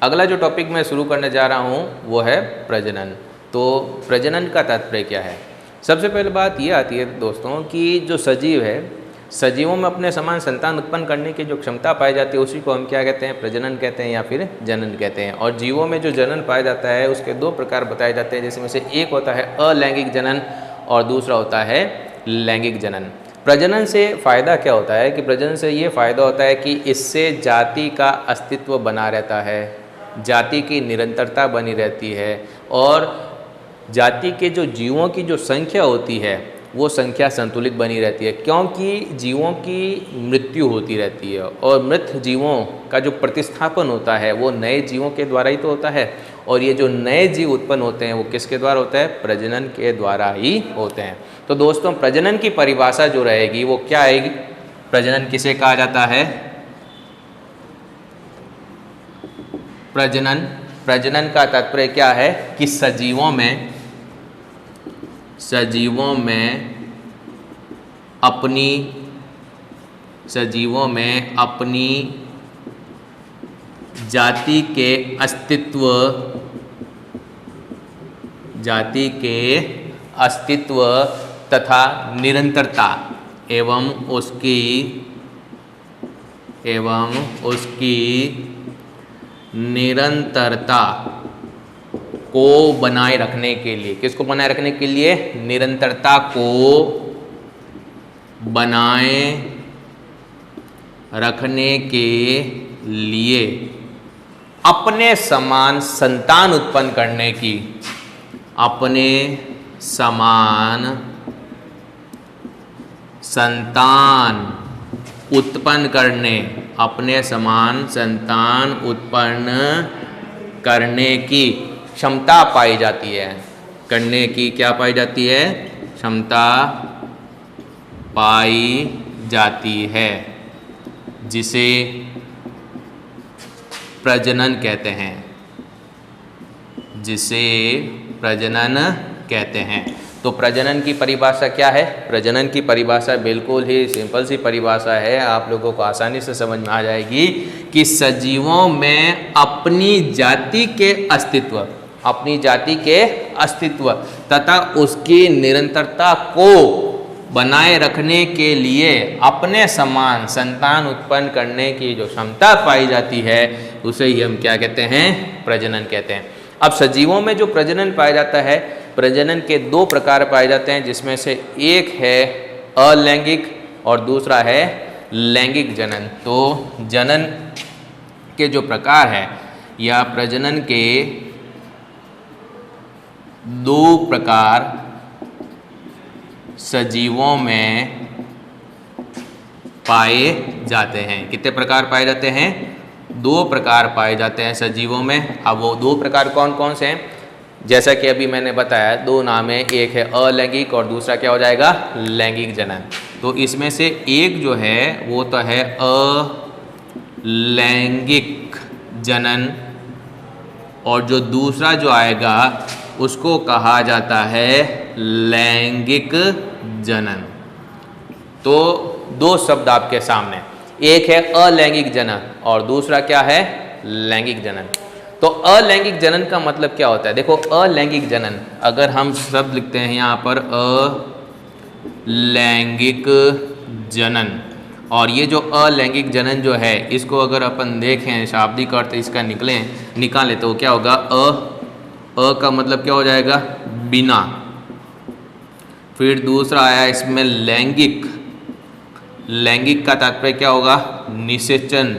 अगला जो टॉपिक मैं शुरू करने जा रहा हूँ वो है प्रजनन। तो प्रजनन का तात्पर्य क्या है? सबसे पहले बात ये आती है दोस्तों कि जो सजीव है, सजीवों में अपने समान संतान उत्पन्न करने की जो क्षमता पाई जाती है उसी को हम क्या कहते हैं? प्रजनन कहते हैं या फिर जनन कहते हैं। और जीवों में जो जनन पाया जाता है उसके दो प्रकार बताए जाते हैं, जिसमें से एक होता है अलैंगिक जनन और दूसरा होता है लैंगिक जनन। प्रजनन से फ़ायदा क्या होता है कि प्रजनन से ये फ़ायदा होता है कि इससे जाति का अस्तित्व बना रहता है, जाति की निरंतरता बनी रहती है और जाति के जो जीवों की जो संख्या होती है वो संख्या संतुलित बनी रहती है, क्योंकि जीवों की मृत्यु होती रहती है और मृत जीवों का जो प्रतिस्थापन होता है वो नए जीवों के द्वारा ही तो होता है। और ये जो नए जीव उत्पन्न होते हैं वो किसके द्वारा होता है? प्रजनन के द्वारा ही होते हैं। तो दोस्तों प्रजनन की परिभाषा जो रहेगी वो क्या आएगी? प्रजनन किसे कहा जाता है? प्रजनन का तात्पर्य क्या है कि सजीवों में अपनी जाति के अस्तित्व तथा निरंतरता एवं उसकी निरंतरता को बनाए रखने के लिए, किसको बनाए रखने के लिए? निरंतरता को बनाए रखने के लिए अपने समान संतान उत्पन्न करने की, अपने समान संतान उत्पन्न करने की क्षमता पाई जाती है। करने की क्या पाई जाती है? क्षमता पाई जाती है, जिसे प्रजनन कहते हैं। तो प्रजनन की परिभाषा क्या है? प्रजनन की परिभाषा बिल्कुल ही सिंपल सी परिभाषा है, आप लोगों को आसानी से समझ में आ जाएगी कि सजीवों में अपनी जाति के अस्तित्व तथा उसकी निरंतरता को बनाए रखने के लिए अपने समान संतान उत्पन्न करने की जो क्षमता पाई जाती है उसे ही हम क्या कहते हैं? प्रजनन कहते हैं। अब सजीवों में जो प्रजनन पाया जाता है, प्रजनन के दो प्रकार पाए जाते हैं, जिसमें से एक है अलैंगिक और दूसरा है लैंगिक जनन। तो जनन के जो प्रकार है या प्रजनन के दो प्रकार सजीवों में पाए जाते हैं। कितने प्रकार पाए जाते हैं? दो प्रकार पाए जाते हैं सजीवों में। अब वो दो प्रकार कौन कौन से हैं? जैसा कि अभी मैंने बताया, दो नाम है, एक है अलैंगिक और दूसरा क्या हो जाएगा? लैंगिक जनन। तो इसमें से एक जो है वो तो है अलैंगिक जनन और जो दूसरा जो आएगा उसको कहा जाता है लैंगिक जनन। तो दो शब्द आपके सामने, एक है अलैंगिक जनन और दूसरा क्या है? लैंगिक जनन। तो अलैंगिक जनन का मतलब क्या होता है? देखो, अलैंगिक जनन अगर हम शब्द लिखते हैं यहाँ पर अलैंगिक जनन, और ये जो अलैंगिक जनन जो है इसको अगर अपन देखें शाब्दिक अर्थ इसका निकाले तो क्या होगा? अ का मतलब क्या हो जाएगा? बिना। फिर दूसरा आया इसमें लैंगिक। लैंगिक का तात्पर्य क्या होगा? निषेचन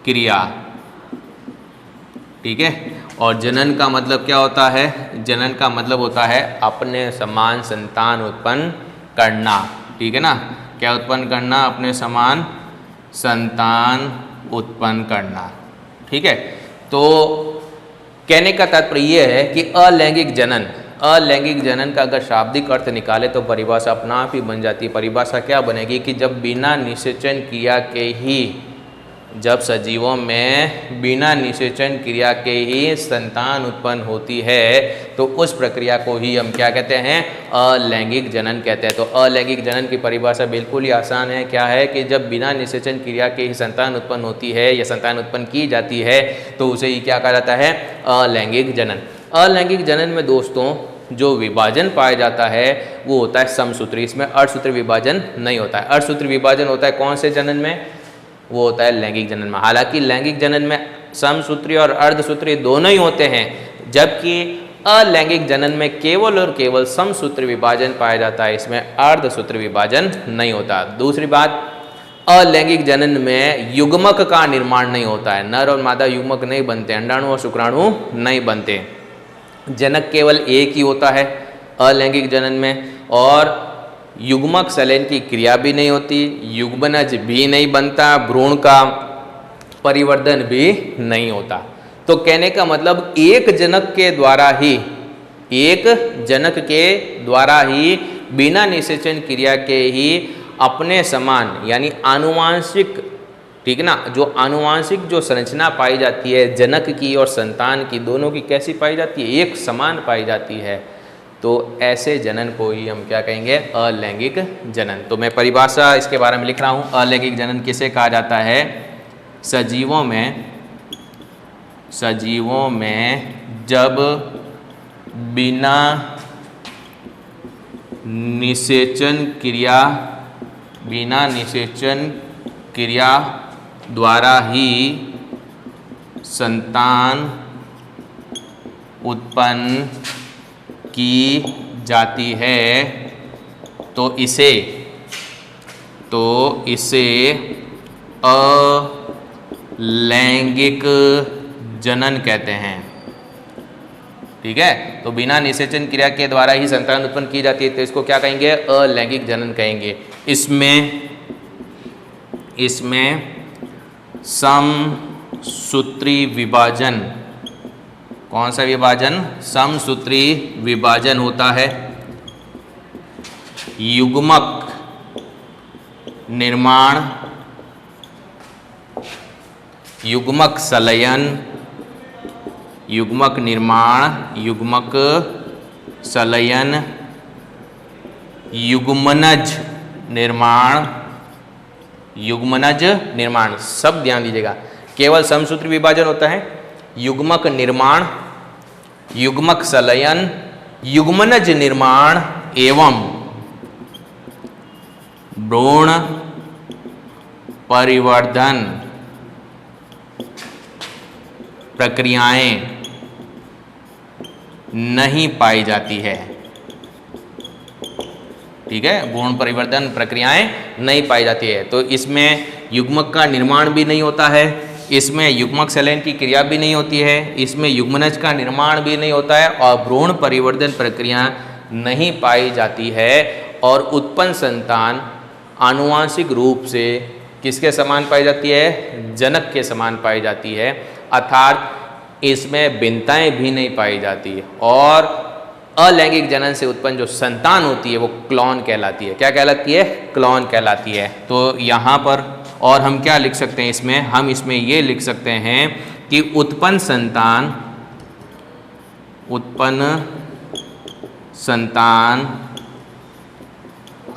क्रिया। ठीक है। और जनन का मतलब क्या होता है? जनन का मतलब होता है अपने समान संतान उत्पन्न करना। ठीक है ना? क्या उत्पन्न करना? अपने समान संतान उत्पन्न करना। ठीक है। तो कहने का तात्पर्य यह है कि अलैंगिक जनन का अगर शाब्दिक अर्थ निकाले तो परिभाषा अपना आप ही बन जाती है। परिभाषा क्या बनेगी कि जब बिना निषेचन क्रिया के ही जब सजीवों में बिना निषेचन क्रिया के ही संतान उत्पन्न होती है तो उस प्रक्रिया को ही हम क्या कहते हैं, अलैंगिक जनन कहते हैं। तो अलैंगिक जनन की परिभाषा बिल्कुल ही आसान है, क्या है कि जब बिना निषेचन क्रिया के ही संतान उत्पन्न होती है या संतान उत्पन्न की जाती है तो उसे ही क्या कहा जाता है, अलैंगिक जनन। अलैंगिक जनन में दोस्तों जो विभाजन पाया जाता है वो होता है समसूत्री, इसमें अर्धसूत्री विभाजन नहीं होता है। अर्धसूत्री विभाजन होता है कौन से जनन में, वो होता है लैंगिक जनन में। हालांकि लैंगिक जनन में समसूत्री और अर्धसूत्री दोनों ही होते हैं, जबकि अलैंगिक जनन में केवल और केवल समसूत्री विभाजन पाया जाता है, इसमें अर्धसूत्री विभाजन नहीं होता। दूसरी बात, अलैंगिक जनन में युग्मक का निर्माण नहीं होता है, नर और मादा युग्मक नहीं बनते, अंडाणु और शुक्राणु नहीं बनते, जनक केवल एक ही होता है अलैंगिक जनन में, और युग्मक संलयन की क्रिया भी नहीं होती, युग्मनज भी नहीं बनता, भ्रूण का परिवर्धन भी नहीं होता। तो कहने का मतलब एक जनक के द्वारा ही बिना निषेचन क्रिया के ही अपने समान यानी आनुवांशिक, ठीक है ना, जो आनुवांशिक जो संरचना पाई जाती है जनक की और संतान की, दोनों की कैसी पाई जाती है, एक समान पाई जाती है। तो ऐसे जनन को ही हम क्या कहेंगे, अलैंगिक जनन। तो मैं परिभाषा इसके बारे में लिख रहा हूँ, अलैंगिक जनन किसे कहा जाता है, सजीवों में जब बिना निषेचन क्रिया द्वारा ही संतान उत्पन्न की जाती है तो इसे अलैंगिक जनन कहते हैं। ठीक है, तो बिना निषेचन क्रिया के द्वारा ही संतान उत्पन्न की जाती है तो इसको क्या कहेंगे, अलैंगिक जनन कहेंगे। इसमें समसूत्री विभाजन, कौन सा विभाजन, समसूत्री विभाजन होता है, युग्मक निर्माण, युग्मक संलयन, युग्मक निर्माण, युग्मक संलयन, युग्मनज निर्माण, सब ध्यान दीजिएगा। केवल समसूत्री विभाजन होता है, युग्मक निर्माण, युग्मक संलयन, युग्मनज निर्माण एवं भ्रूण परिवर्धन प्रक्रियाएं नहीं पाई जाती है। ठीक है, भ्रूण परिवर्धन प्रक्रियाएं नहीं पाई जाती है। तो इसमें युग्मक का निर्माण भी नहीं होता है, इसमें युग्मक संलयन की क्रिया भी नहीं होती है, इसमें युग्मनज का निर्माण भी नहीं होता है और भ्रूण परिवर्धन प्रक्रिया नहीं पाई जाती है। और उत्पन्न संतान आनुवांशिक रूप से किसके समान पाई जाती है, जनक के समान पाई जाती है, अर्थात इसमें भिन्नताएं भी नहीं पाई जाती। और अलैंगिक जनन से उत्पन्न जो संतान होती है वो क्लॉन कहलाती है। क्या कहलाती है, क्लॉन कहलाती है। तो यहाँ पर और हम क्या लिख सकते हैं, हम इसमें ये लिख सकते हैं कि उत्पन्न संतान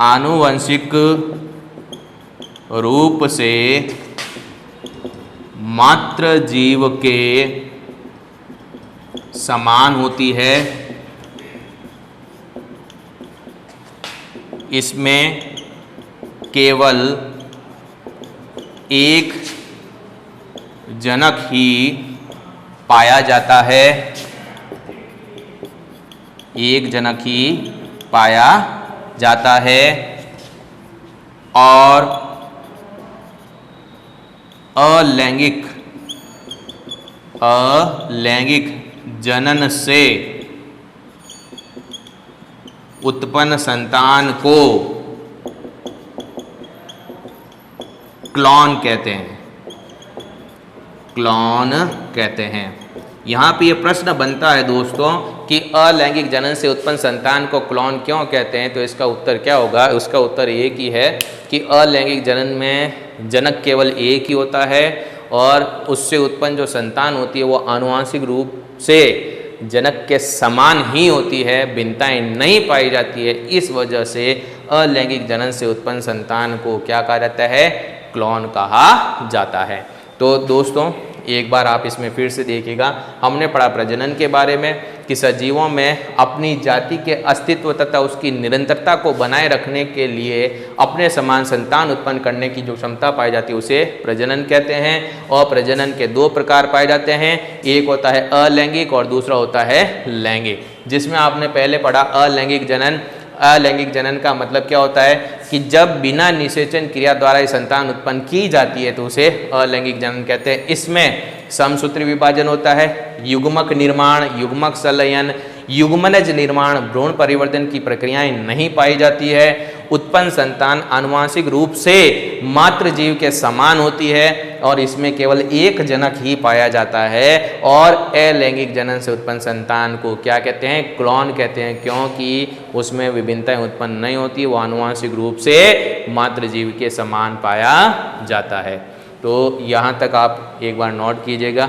आनुवंशिक रूप से मात्र जीव के समान होती है। इसमें केवल एक जनक ही पाया जाता है, एक जनक ही पाया जाता है और अलैंगिक जनन से उत्पन्न संतान को क्लॉन कहते हैं। यहाँ पे ये प्रश्न बनता है दोस्तों कि अलैंगिक जनन से उत्पन्न संतान को क्लोन क्यों कहते हैं, तो इसका उत्तर क्या होगा? उसका उत्तर एक ही है कि अलैंगिक जनन में जनक केवल एक ही होता है और उससे उत्पन्न जो संतान होती है वो आनुवंशिक रूप से जनक के समान ही होती है, भिन्नताएं नहीं पाई जाती है। इस वजह से अलैंगिक जनन से उत्पन्न संतान को क्या कहा जाता है? क्लोन कहा जाता है। तो दोस्तों एक बार आप इसमें फिर से देखिएगा, हमने पढ़ा प्रजनन के बारे में कि सजीवों में अपनी जाति के अस्तित्व तथा उसकी निरंतरता को बनाए रखने के लिए अपने समान संतान उत्पन्न करने की जो क्षमता पाई जाती है उसे प्रजनन कहते हैं। और प्रजनन के दो प्रकार पाए जाते हैं, एक होता है अलैंगिक और दूसरा होता है लैंगिक। जिसमें आपने पहले पढ़ा अलैंगिक जनन। अलैंगिक जनन का मतलब क्या होता है कि जब बिना निषेचन क्रिया द्वारा ये संतान उत्पन्न की जाती है तो उसे अलैंगिक जनन कहते हैं। इसमें समसूत्री विभाजन होता है, युग्मक निर्माण, युग्मक संलयन, युग्मनज निर्माण, भ्रूण परिवर्तन की प्रक्रियाएं नहीं पाई जाती है। उत्पन्न संतान आनुवंशिक रूप से मातृजीव के समान होती है और इसमें केवल एक जनक ही पाया जाता है। और अलैंगिक जनन से उत्पन्न संतान को क्या कहते हैं? क्लोन कहते हैं, क्योंकि उसमें विभिन्नताएं उत्पन्न नहीं होती, वो आनुवंशिक रूप से मातृजीव के समान पाया जाता है। तो यहाँ तक आप एक बार नोट कीजिएगा।